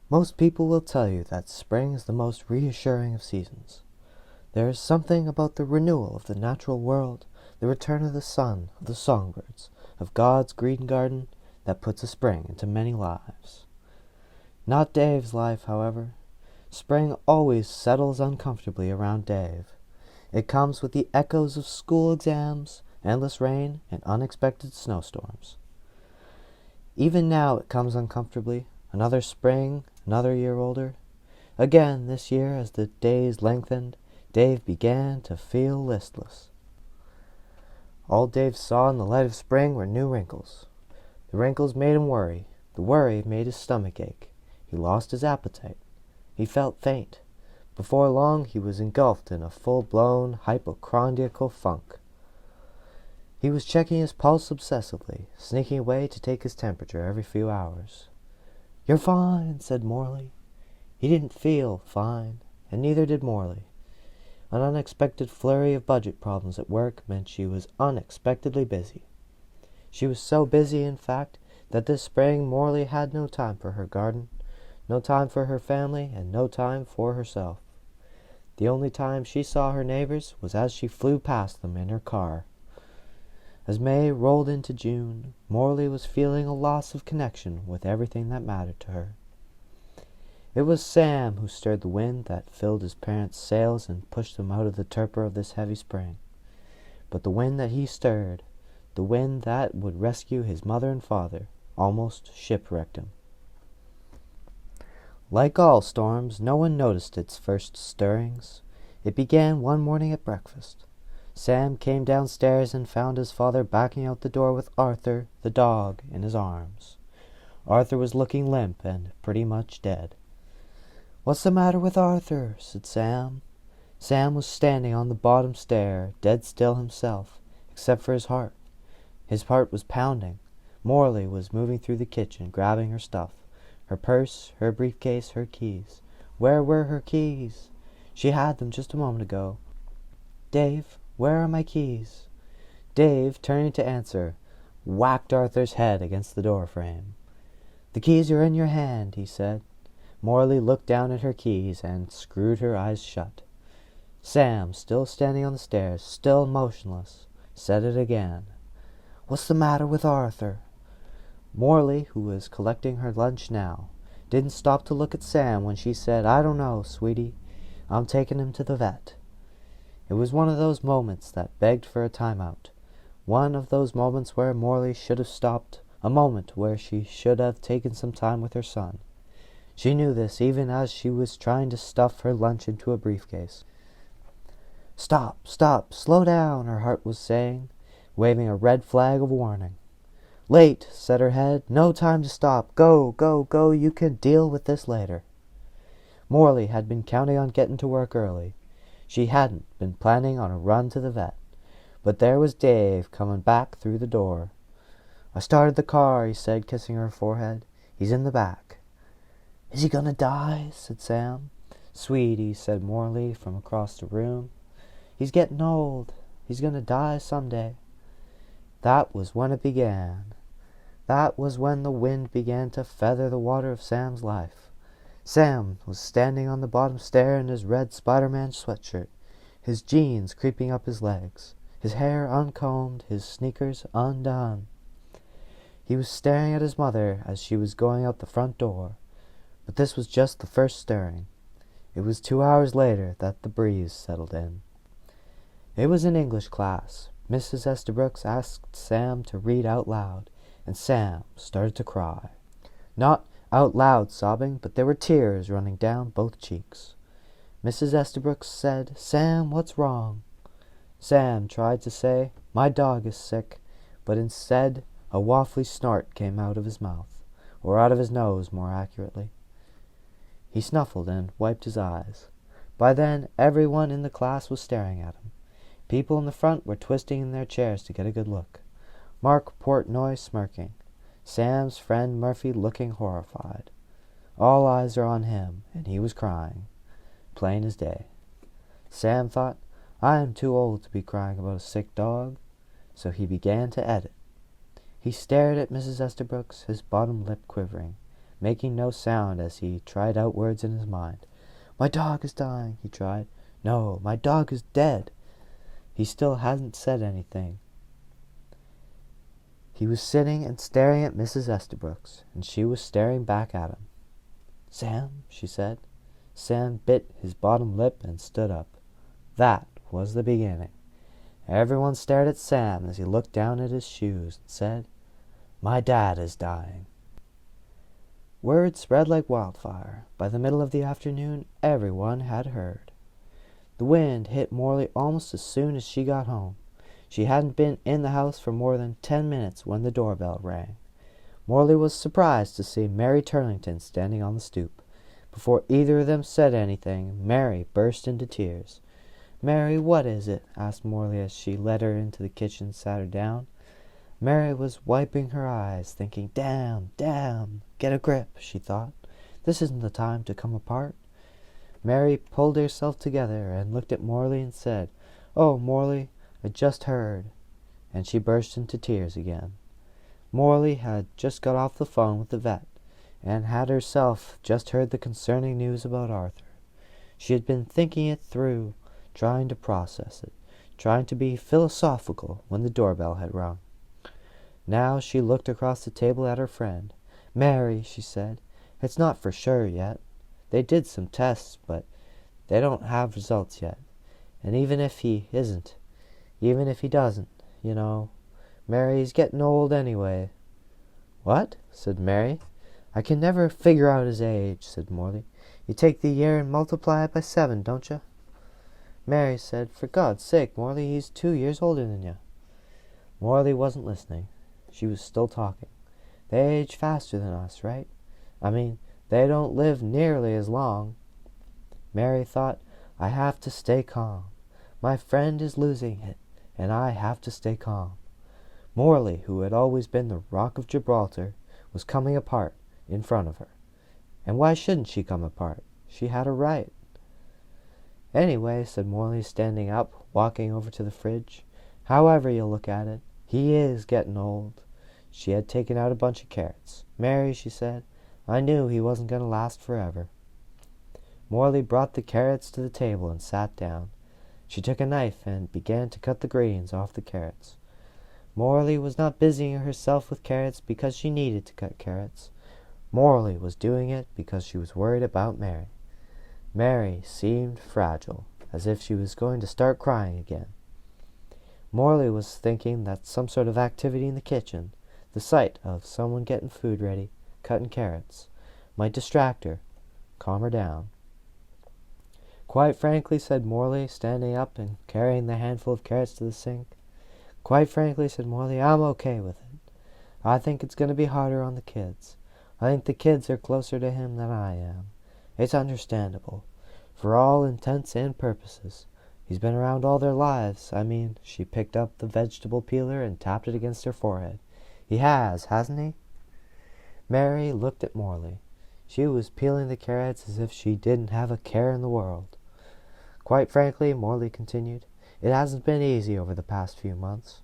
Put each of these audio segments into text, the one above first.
Most people will tell you that spring is the most reassuring of seasons. There is something about the renewal of the natural world, the return of the sun, of the songbirds, of God's green garden, that puts a spring into many lives. Not Dave's life, however. Spring always settles uncomfortably around Dave. It comes with the echoes of school exams, endless rain, and unexpected snowstorms. Even now it comes uncomfortably. Another spring, another year older. Again this year, as the days lengthened, Dave began to feel listless. All Dave saw in the light of spring were new wrinkles. The wrinkles made him worry. The worry made his stomach ache. He lost his appetite. He felt faint. Before long he was engulfed in a full-blown hypochondriacal funk. He was checking his pulse obsessively, sneaking away to take his temperature every few hours. "You're fine," said Morley. He didn't feel fine, and neither did Morley. An unexpected flurry of budget problems at work meant she was unexpectedly busy. She was so busy, in fact, that this spring Morley had no time for her garden, no time for her family, and no time for herself. The only time she saw her neighbors was as she flew past them in her car. As May rolled into June, Morley was feeling a loss of connection with everything that mattered to her. It was Sam who stirred the wind that filled his parents' sails and pushed them out of the torpor of this heavy spring. But the wind that he stirred, the wind that would rescue his mother and father, almost shipwrecked him. Like all storms, no one noticed its first stirrings. It began one morning at breakfast. Sam came downstairs and found his father backing out the door with Arthur, the dog, in his arms. Arthur was looking limp and pretty much dead. "What's the matter with Arthur?" said Sam. Sam was standing on the bottom stair, dead still himself, except for his heart. His heart was pounding. Morley was moving through the kitchen, grabbing her stuff. Her purse, her briefcase, her keys. Where were her keys? She had them just a moment ago. "Dave, where are my keys?" Dave, turning to answer, whacked Arthur's head against the door frame. "The keys are in your hand," he said. Morley looked down at her keys and screwed her eyes shut. Sam, still standing on the stairs, still motionless, said it again. "What's the matter with Arthur?" Morley, who was collecting her lunch now, didn't stop to look at Sam when she said, "I don't know, sweetie. I'm taking him to the vet." It was one of those moments that begged for a time-out. One of those moments where Morley should have stopped, a moment where she should have taken some time with her son. She knew this even as she was trying to stuff her lunch into a briefcase. "Stop, stop, slow down," her heart was saying, waving a red flag of warning. "Late," said her head. "No time to stop. Go, go, go. You can deal with this later." Morley had been counting on getting to work early. She hadn't been planning on a run to the vet. But there was Dave coming back through the door. "I started the car," he said, kissing her forehead. "He's in the back." "Is he gonna die?" said Sam. "Sweetie," said Morley from across the room. "He's getting old. He's gonna die someday." That was when it began. That was when the wind began to feather the water of Sam's life. Sam was standing on the bottom stair in his red Spider-Man sweatshirt, his jeans creeping up his legs, his hair uncombed, his sneakers undone. He was staring at his mother as she was going out the front door. But this was just the first stirring. It was 2 hours later that the breeze settled in. It was an English class. Mrs. Estabrooks asked Sam to read out loud, and Sam started to cry. Not out loud sobbing, but there were tears running down both cheeks. Mrs. Estabrooks said, "Sam, what's wrong?" Sam tried to say, "My dog is sick," but instead a waffly snort came out of his mouth, or out of his nose, more accurately. He snuffled and wiped his eyes. By then, everyone in the class was staring at him. People in the front were twisting in their chairs to get a good look. Mark Portnoy smirking. Sam's friend Murphy looking horrified. All eyes are on him, and he was crying. Plain as day. Sam thought, "I am too old to be crying about a sick dog," so he began to edit. He stared at Mrs. Estabrooks, his bottom lip quivering. making no sound as he tried out words in his mind. "My dog is dying," he tried. "No, my dog is dead." He still hadn't said anything. He was sitting and staring at Mrs. Estabrooks, and she was staring back at him. "Sam," she said. Sam bit his bottom lip and stood up. That was the beginning. Everyone stared at Sam as he looked down at his shoes and said, "My dad is dying." Word spread like wildfire. By the middle of the afternoon, everyone had heard. The wind hit Morley almost as soon as she got home. She hadn't been in the house for more than 10 minutes when the doorbell rang. Morley was surprised to see Mary Turlington standing on the stoop. Before either of them said anything, Mary burst into tears. "Mary, what is it?" asked Morley as she led her into the kitchen and sat her down. Mary was wiping her eyes, thinking, "Damn, get a grip," she thought. "This isn't the time to come apart." Mary pulled herself together and looked at Morley and said, "Oh, Morley, I just heard." And she burst into tears again. Morley had just got off the phone with the vet, and had herself just heard the concerning news about Arthur. She had been thinking it through, trying to process it, trying to be philosophical when the doorbell had rung. Now she looked across the table at her friend. "Mary," she said, "it's not for sure yet. They did some tests, but they don't have results yet. And even if he isn't, even if he doesn't, Mary, he's getting old anyway." "What?" said Mary. "I can never figure out his age," said Morley. "You take the year and multiply it by 7, don't you?" Mary said, "For God's sake, Morley, he's 2 years older than you." Morley wasn't listening. She was still talking. "They age faster than us, right? I mean, they don't live nearly as long." Mary thought, "I have to stay calm. My friend is losing it, and I have to stay calm." Morley, who had always been the Rock of Gibraltar, was coming apart in front of her. And why shouldn't she come apart? She had a right. "Anyway," said Morley, standing up, walking over to the fridge, "however you look at it, he is getting old." She had taken out a bunch of carrots. "Mary," she said, "I knew he wasn't going to last forever." Morley brought the carrots to the table and sat down. She took a knife and began to cut the greens off the carrots. Morley was not busying herself with carrots because she needed to cut carrots. Morley was doing it because she was worried about Mary. Mary seemed fragile, as if she was going to start crying again. Morley was thinking that some sort of activity in the kitchen, the sight of someone getting food ready, cutting carrots, might distract her, calm her down. "Quite frankly," said Morley, standing up and carrying the handful of carrots to the sink. "Quite frankly," said Morley, "I'm okay with it. I think it's going to be harder on the kids. I think the kids are closer to him than I am. It's understandable. For all intents and purposes. He's been around all their lives. I mean," she picked up the vegetable peeler and tapped it against her forehead. "He has, hasn't he?" Mary looked at Morley. She was peeling the carrots as if she didn't have a care in the world. "Quite frankly," Morley continued, "it hasn't been easy over the past few months.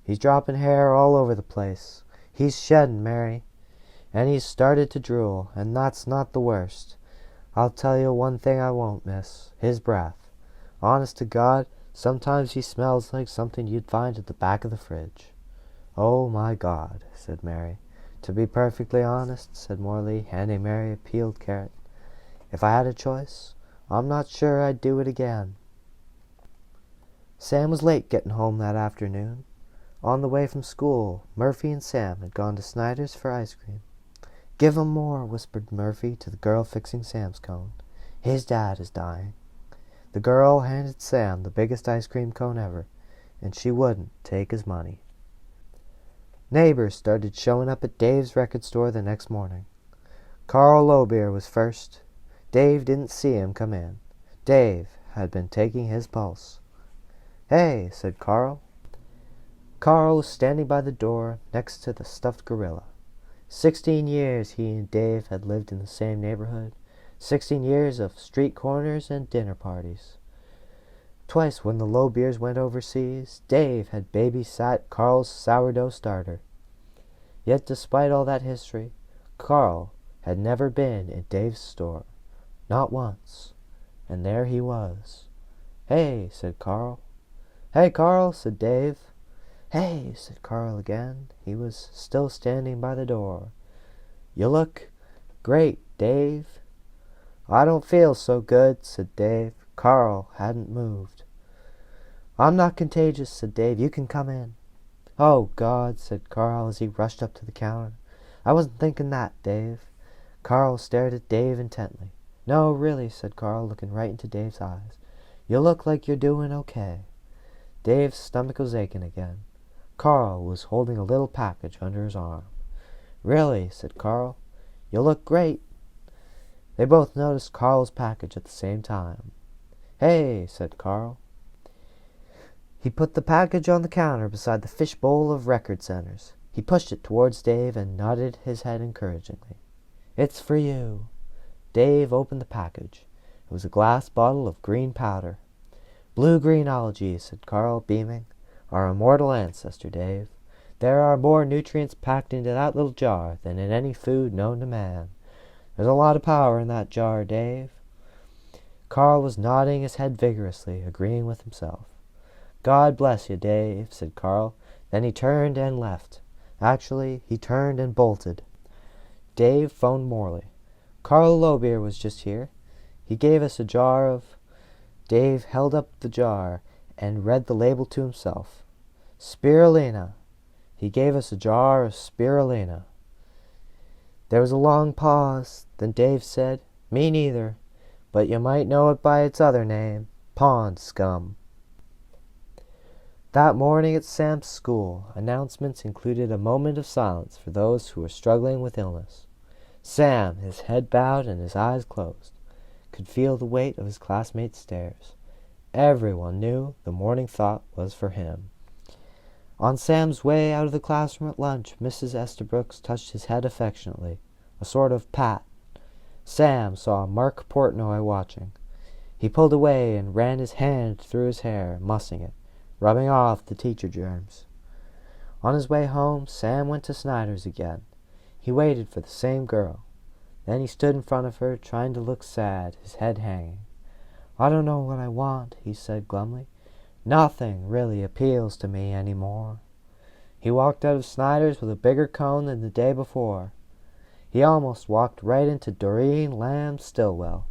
He's dropping hair all over the place. He's shedding, Mary. And he's started to drool, and that's not the worst. I'll tell you one thing I won't miss. His breath. Honest to God, sometimes he smells like something you'd find at the back of the fridge." "Oh, my God," said Mary. "To be perfectly honest," said Morley, handing Mary a peeled carrot, "if I had a choice, I'm not sure I'd do it again." Sam was late getting home that afternoon. On the way from school, Murphy and Sam had gone to Snyder's for ice cream. "Give 'em more," whispered Murphy to the girl fixing Sam's cone. "His dad is dying." The girl handed Sam the biggest ice cream cone ever, and she wouldn't take his money. Neighbors started showing up at Dave's record store the next morning. Carl Lobeer was first. Dave didn't see him come in. Dave had been taking his pulse. "Hey," said Carl. Carl was standing by the door next to the stuffed gorilla. 16 years he and Dave had lived in the same neighborhood. 16 years of street corners and dinner parties. Twice when the Lobeers went overseas, Dave had babysat Carl's sourdough starter. Yet despite all that history, Carl had never been in Dave's store, not once, and there he was. "Hey," said Carl. "Hey, Carl," said Dave. "Hey," said Carl again. He was still standing by the door. "You look great, Dave." "I don't feel so good," said Dave. Carl hadn't moved. "I'm not contagious," said Dave. "You can come in." "Oh, God," said Carl as he rushed up to the counter. "I wasn't thinking that, Dave." Carl stared at Dave intently. "No, really," said Carl, looking right into Dave's eyes. "You look like you're doing okay." Dave's stomach was aching again. Carl was holding a little package under his arm. "Really," said Carl, "you look great." They both noticed Carl's package at the same time. "Hey," said Carl. He put the package on the counter beside the fishbowl of record centers. He pushed it towards Dave and nodded his head encouragingly. "It's for you." Dave opened the package. It was a glass bottle of green powder. "Blue-greenology," said Carl, beaming. "Our immortal ancestor, Dave. There are more nutrients packed into that little jar than in any food known to man. There's a lot of power in that jar, Dave." Carl was nodding his head vigorously, agreeing with himself. "God bless you, Dave," said Carl. Then he turned and left. Actually, he turned and bolted. Dave phoned Morley. "Carl Lobier was just here. He gave us a jar of—" Dave held up the jar and read the label to himself. "Spirulina. He gave us a jar of spirulina." There was a long pause. Then Dave said, "Me neither, but you might know it by its other name, pond scum." That morning at Sam's school, announcements included a moment of silence for those who were struggling with illness. Sam, his head bowed and his eyes closed, could feel the weight of his classmates' stares. Everyone knew the morning thought was for him. On Sam's way out of the classroom at lunch, Mrs. Estabrooks touched his head affectionately, a sort of pat. Sam saw Mark Portnoy watching. He pulled away and ran his hand through his hair, mussing it, rubbing off the teacher germs. On his way home, Sam went to Snyder's again. He waited for the same girl. Then he stood in front of her, trying to look sad, his head hanging. "I don't know what I want," he said glumly. "Nothing really appeals to me any more." He walked out of Snyder's with a bigger cone than the day before. He almost walked right into Doreen Lamb Stillwell.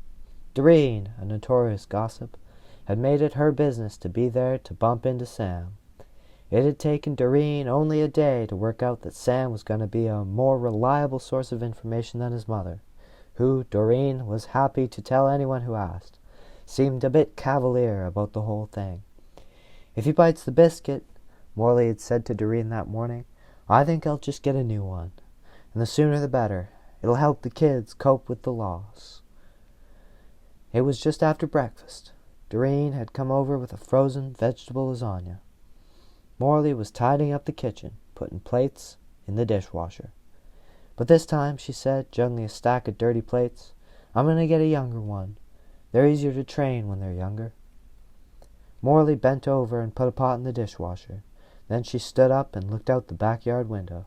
Doreen, a notorious gossip, had made it her business to be there to bump into Sam. It had taken Doreen only a day to work out that Sam was going to be a more reliable source of information than his mother, who, Doreen was happy to tell anyone who asked, seemed a bit cavalier about the whole thing. "If he bites the biscuit," Morley had said to Doreen that morning, "I think I'll just get a new one. And the sooner the better. It'll help the kids cope with the loss." It was just after breakfast. Doreen had come over with a frozen vegetable lasagna. Morley was tidying up the kitchen, putting plates in the dishwasher. "But this time," she said, juggling a stack of dirty plates, "I'm going to get a younger one. They're easier to train when they're younger." Morley bent over and put a pot in the dishwasher. Then she stood up and looked out the backyard window.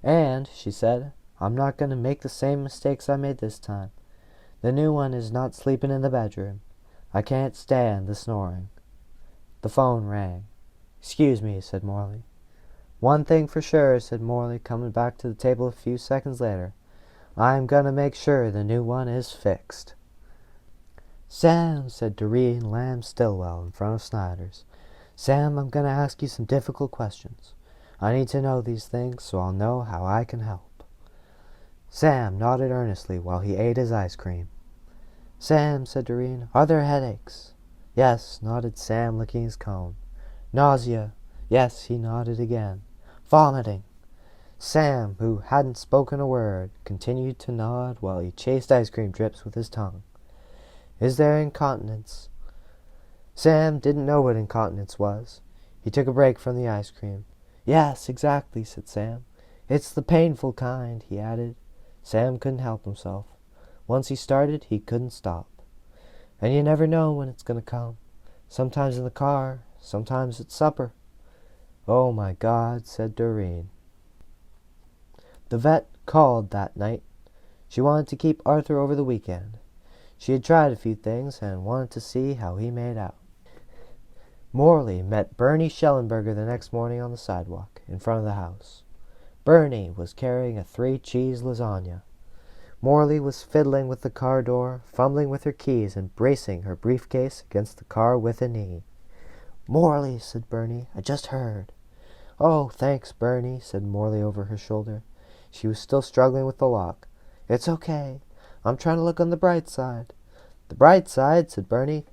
"And," she said, "I'm not going to make the same mistakes I made this time. The new one is not sleeping in the bedroom. I can't stand the snoring." The phone rang. "Excuse me," said Morley. "One thing for sure," said Morley, coming back to the table a few seconds later. "I'm going to make sure the new one is fixed." "Sam," said Doreen Lamb Stillwell in front of Snyder's. "Sam, I'm going to ask you some difficult questions. I need to know these things so I'll know how I can help." Sam nodded earnestly while he ate his ice cream. "Sam," said Doreen, "are there headaches?" "Yes," nodded Sam, licking his cone. "Nausea?" "Yes," he nodded again. "Vomiting?" Sam, who hadn't spoken a word, continued to nod while he chased ice cream drips with his tongue. "Is there incontinence?" Sam didn't know what incontinence was. He took a break from the ice cream. "Yes, exactly," said Sam. "It's the painful kind," he added. Sam couldn't help himself. Once he started, he couldn't stop. "And you never know when it's going to come. Sometimes in the car, sometimes at supper." "Oh, my God," said Doreen. The vet called that night. She wanted to keep Arthur over the weekend. She had tried a few things and wanted to see how he made out. Morley met Bernie Schellenberger the next morning on the sidewalk in front of the house. Bernie was carrying a 3-cheese lasagna. Morley was fiddling with the car door, fumbling with her keys, and bracing her briefcase against the car with a knee. "Morley," said Bernie, "I just heard." "Oh, thanks, Bernie," said Morley over her shoulder. She was still struggling with the lock. "It's okay. I'm trying to look on the bright side." "The bright side?" said Bernie.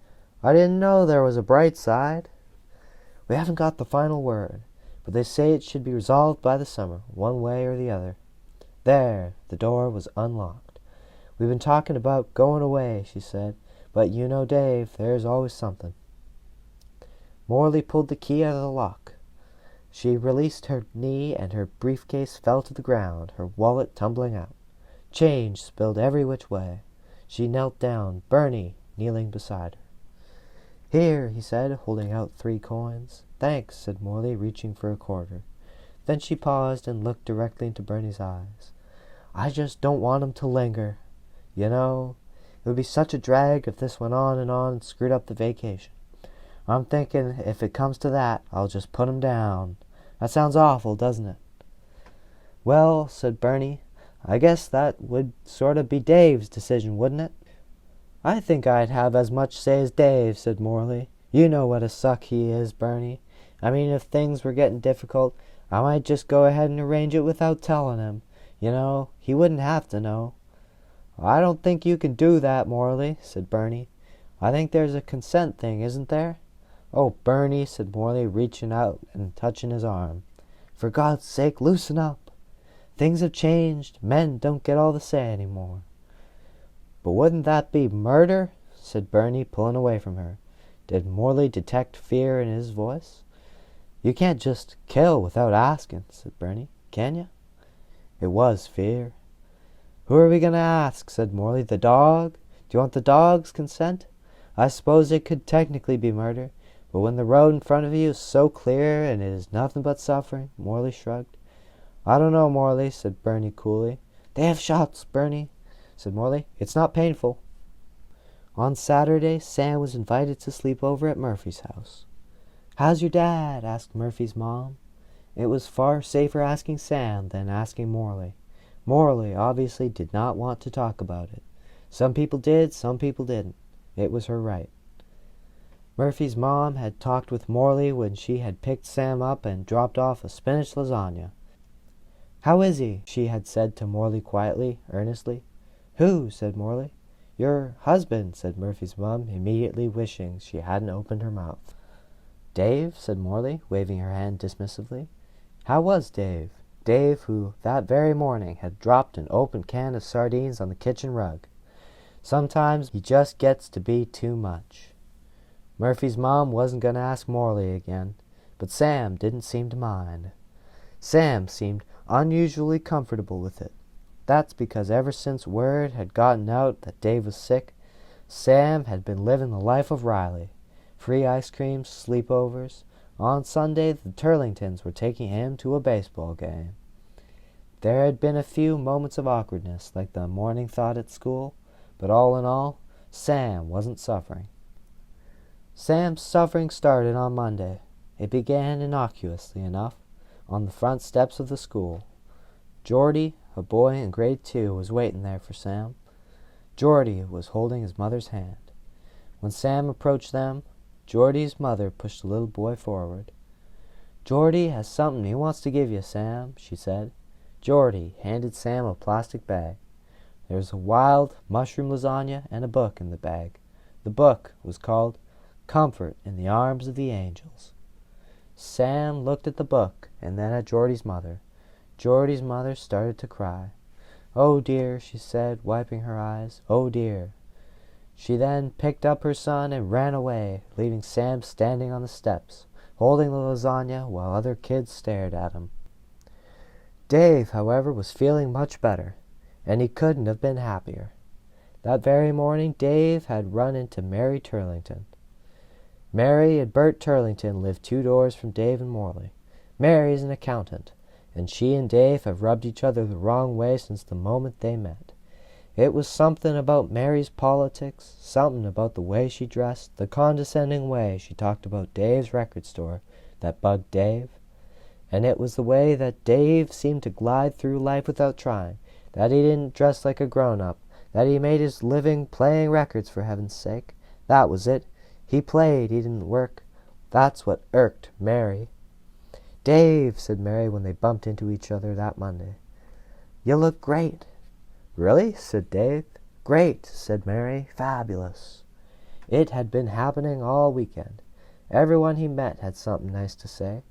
"I didn't know there was a bright side." "We haven't got the final word, but they say it should be resolved by the summer, one way or the other." There, the door was unlocked. "We've been talking about going away," she said, "but you know, Dave, there's always something." Morley pulled the key out of the lock. She released her knee, and her briefcase fell to the ground, her wallet tumbling out. Change spilled every which way. She knelt down, Bernie kneeling beside her. "Here," he said, holding out 3 coins. "Thanks," said Morley, reaching for a quarter. Then she paused and looked directly into Bernie's eyes. "I just don't want 'em to linger. You know, it would be such a drag if this went on and screwed up the vacation. I'm thinking if it comes to that, I'll just put 'em down. That sounds awful, doesn't it?" "Well," said Bernie, "I guess that would sort of be Dave's decision, wouldn't it?" "I think I'd have as much say as Dave," said Morley. "You know what a suck he is, Bernie. I mean, if things were getting difficult, I might just go ahead and arrange it without telling him. You know, he wouldn't have to know." "I don't think you can do that, Morley," said Bernie. "I think there's a consent thing, isn't there?" "Oh, Bernie," said Morley, reaching out and touching his arm. "For God's sake, loosen up. Things have changed. Men don't get all the say any more." "But wouldn't that be murder?" said Bernie, pulling away from her. Did Morley detect fear in his voice? "You can't just kill without asking," said Bernie. "Can you?" It was fear. "Who are we going to ask?" said Morley. "The dog? Do you want the dog's consent? I suppose it could technically be murder, but when the road in front of you is so clear and it is nothing but suffering," Morley shrugged. "I don't know, Morley," said Bernie coolly. "They have shots, Bernie," said Morley. "It's not painful." On Saturday, Sam was invited to sleep over at Murphy's house. "How's your dad?" asked Murphy's mom. It was far safer asking Sam than asking Morley. Morley obviously did not want to talk about it. Some people did, some people didn't. It was her right. Murphy's mom had talked with Morley when she had picked Sam up and dropped off a spinach lasagna. "How is he?" she had said to Morley quietly, earnestly. "Who?" said Morley. "Your husband," said Murphy's mom, immediately wishing she hadn't opened her mouth. "Dave?" said Morley, waving her hand dismissively. How was Dave? Dave, who that very morning had dropped an open can of sardines on the kitchen rug. Sometimes he just gets to be too much. Murphy's mom wasn't going to ask Morley again, but Sam didn't seem to mind. Sam seemed unusually comfortable with it. That's because ever since word had gotten out that Dave was sick, Sam had been living the life of Riley. Free ice cream, sleepovers. On Sunday, the Turlingtons were taking him to a baseball game. There had been a few moments of awkwardness, like the morning thought at school, but all in all, Sam wasn't suffering. Sam's suffering started on Monday. It began innocuously enough, on the front steps of the school. Geordie, a boy in grade 2, was waiting there for Sam. Geordie was holding his mother's hand. When Sam approached them, Geordie's mother pushed the little boy forward. "Geordie has something he wants to give you, Sam," she said. Geordie handed Sam a plastic bag. There was a wild mushroom lasagna and a book in the bag. The book was called Comfort in the Arms of the Angels. Sam looked at the book and then at Geordie's mother. Geordie's mother started to cry. "Oh dear," she said, wiping her eyes. "Oh dear." She then picked up her son and ran away, leaving Sam standing on the steps, holding the lasagna while other kids stared at him. Dave, however, was feeling much better, and he couldn't have been happier. That very morning Dave had run into Mary Turlington. Mary and Bert Turlington lived 2 doors from Dave and Morley. Mary's an accountant, and she and Dave have rubbed each other the wrong way since the moment they met. It was something about Mary's politics, something about the way she dressed, the condescending way she talked about Dave's record store that bugged Dave. And it was the way that Dave seemed to glide through life without trying, that he didn't dress like a grown-up, that he made his living playing records for heaven's sake. That was it. He played, he didn't work. That's what irked Mary. "Dave," said Mary when they bumped into each other that Monday, "you look great." "Really?" said Dave. "Great," said Mary. "Fabulous." It had been happening all weekend. Everyone he met had something nice to say.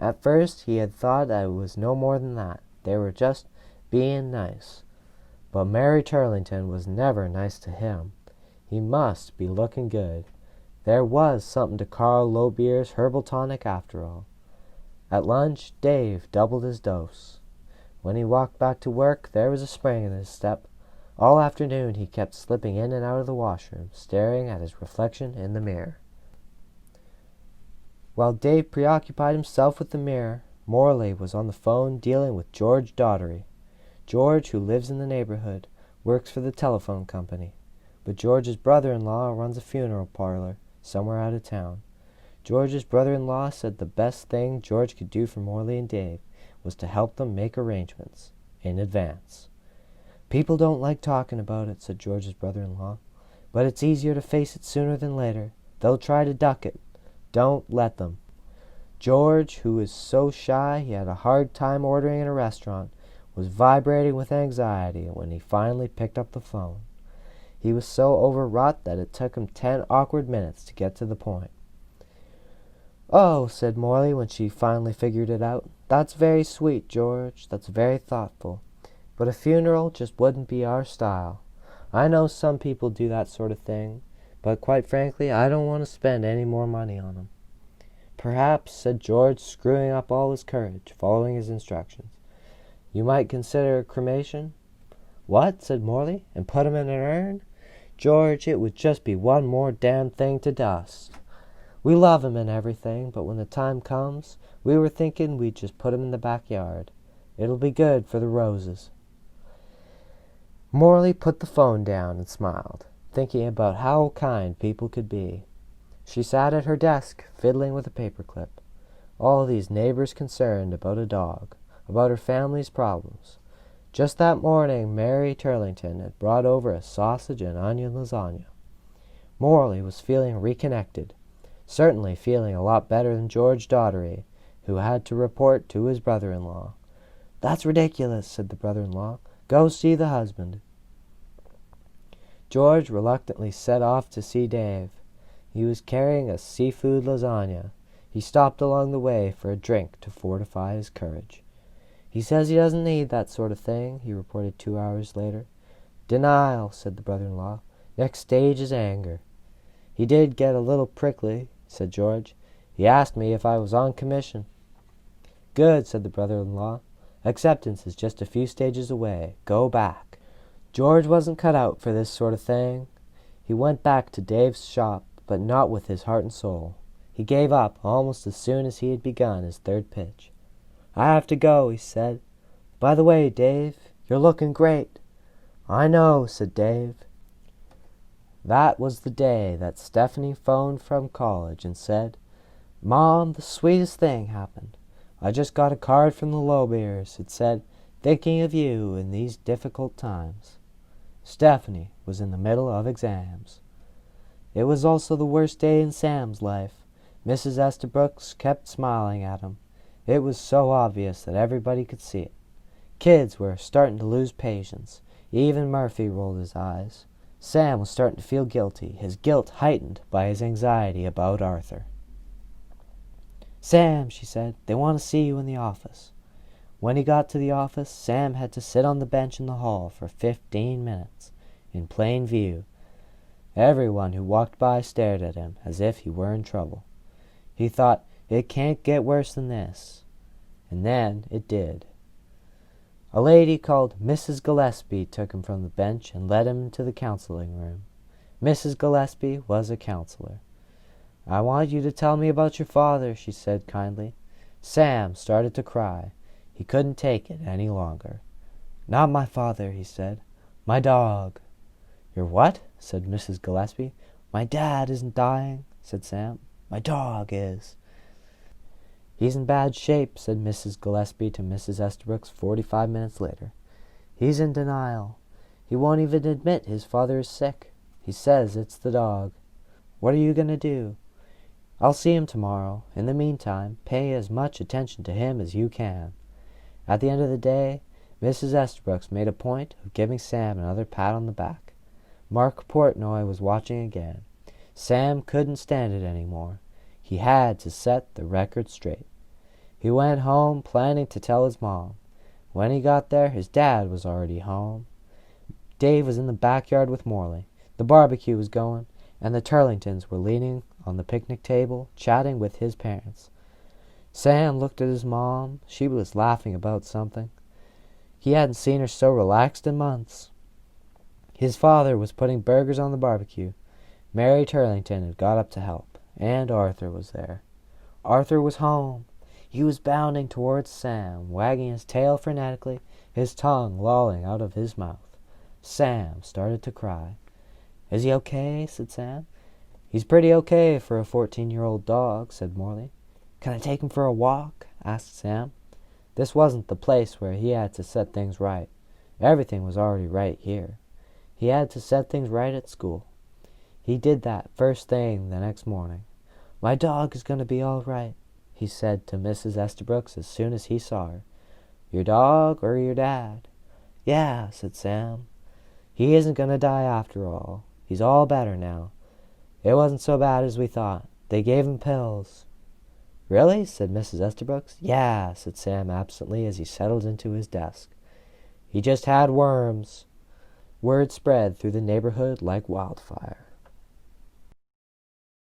At first he had thought that it was no more than that. They were just being nice. But Mary Turlington was never nice to him. He must be looking good. There was something to Carl Lowbeer's herbal tonic after all. At lunch, Dave doubled his dose. When he walked back to work, there was a spring in his step. All afternoon he kept slipping in and out of the washroom, staring at his reflection in the mirror. While Dave preoccupied himself with the mirror, Morley was on the phone dealing with George Daugherty. George, who lives in the neighborhood, works for the telephone company, but George's brother-in-law runs a funeral parlor somewhere out of town. George's brother-in-law said the best thing George could do for Morley and Dave was to help them make arrangements in advance. "People don't like talking about it," said George's brother-in-law, "but it's easier to face it sooner than later. They'll try to duck it. Don't let them." George, who was so shy he had a hard time ordering in a restaurant, was vibrating with anxiety when he finally picked up the phone. He was so overwrought that it took him 10 awkward minutes to get to the point. "Oh," said Morley when she finally figured it out, "that's very sweet, George. That's very thoughtful. But a funeral just wouldn't be our style. I know some people do that sort of thing, but quite frankly, I don't want to spend any more money on them." "Perhaps," said George, screwing up all his courage, following his instructions, "you might consider cremation." "What?" said Morley, "and put him in an urn? George, it would just be one more damn thing to dust. We love him and everything, but when the time comes, we were thinking we'd just put him in the backyard. It'll be good for the roses." Morley put the phone down and smiled, thinking about how kind people could be. She sat at her desk, fiddling with a paperclip. All these neighbors concerned about a dog, about her family's problems. Just that morning, Mary Turlington had brought over a sausage and onion lasagna. Morley was feeling reconnected, certainly feeling a lot better than George Daugherty, who had to report to his brother-in-law. "That's ridiculous," said the brother-in-law. "Go see the husband." George reluctantly set off to see Dave. He was carrying a seafood lasagna. He stopped along the way for a drink to fortify his courage. "He says he doesn't need that sort of thing," he reported 2 hours later. "Denial," said the brother-in-law. "Next stage is anger." "He did get a little prickly," said George. "He asked me if I was on commission." "Good," said the brother-in-law. "Acceptance is just a few stages away. Go back." George wasn't cut out for this sort of thing. He went back to Dave's shop, but not with his heart and soul. He gave up almost as soon as he had begun his third pitch. "I have to go," he said. "By the way, Dave, you're looking great." "I know," said Dave. That was the day that Stephanie phoned from college and said, "Mom, the sweetest thing happened. I just got a card from the Lowbeers. It said, 'Thinking of you in these difficult times.'" Stephanie was in the middle of exams. It was also the worst day in Sam's life. Mrs. Estabrooks kept smiling at him. It was so obvious that everybody could see it. Kids were starting to lose patience. Even Murphy rolled his eyes. Sam was starting to feel guilty, his guilt heightened by his anxiety about Arthur. "Sam," she said, "they want to see you in the office." When he got to the office, Sam had to sit on the bench in the hall for 15 minutes, in plain view. Everyone who walked by stared at him as if he were in trouble. He thought, it can't get worse than this. And then it did. A lady called Mrs. Gillespie took him from the bench and led him to the counseling room. Mrs. Gillespie was a counselor. "I want you to tell me about your father," she said kindly. Sam started to cry. He couldn't take it any longer. "Not my father," he said. My dog." "Your what?" said Mrs. Gillespie. "My dad isn't dying," said Sam. "My dog is." "He's in bad shape," said Mrs. Gillespie to Mrs. Estabrooks 45 minutes later. "He's in denial. He won't even admit his father is sick. He says it's the dog. What are you going to do?" "I'll see him tomorrow. In the meantime, pay as much attention to him as you can." At the end of the day, Mrs. Estabrooks made a point of giving Sam another pat on the back. Mark Portnoy was watching again. Sam couldn't stand it any more. He had to set the record straight. He went home planning to tell his mom. When he got there, his dad was already home. Dave was in the backyard with Morley. The barbecue was going, and the Turlingtons were leaning on the picnic table, chatting with his parents. Sam looked at his mom. She was laughing about something. He hadn't seen her so relaxed in months. His father was putting burgers on the barbecue. Mary Turlington had got up to help, and Arthur was there. Arthur was home. He was bounding towards Sam, wagging his tail frenetically, his tongue lolling out of his mouth. Sam started to cry. "Is he okay?" said Sam. "He's pretty okay for a 14-year-old dog," said Morley. "Can I take him for a walk?" asked Sam. This wasn't the place where he had to set things right. Everything was already right here. He had to set things right at school. He did that first thing the next morning. "My dog is going to be all right," he said to Mrs. Estabrooks as soon as he saw her. "Your dog or your dad?" "Yeah," said Sam. "He isn't going to die after all. He's all better now. It wasn't so bad as we thought. They gave him pills." "Really?" said Mrs. Estabrooks. "Yeah," said Sam absently as he settled into his desk. "He just had worms." Word spread through the neighborhood like wildfire.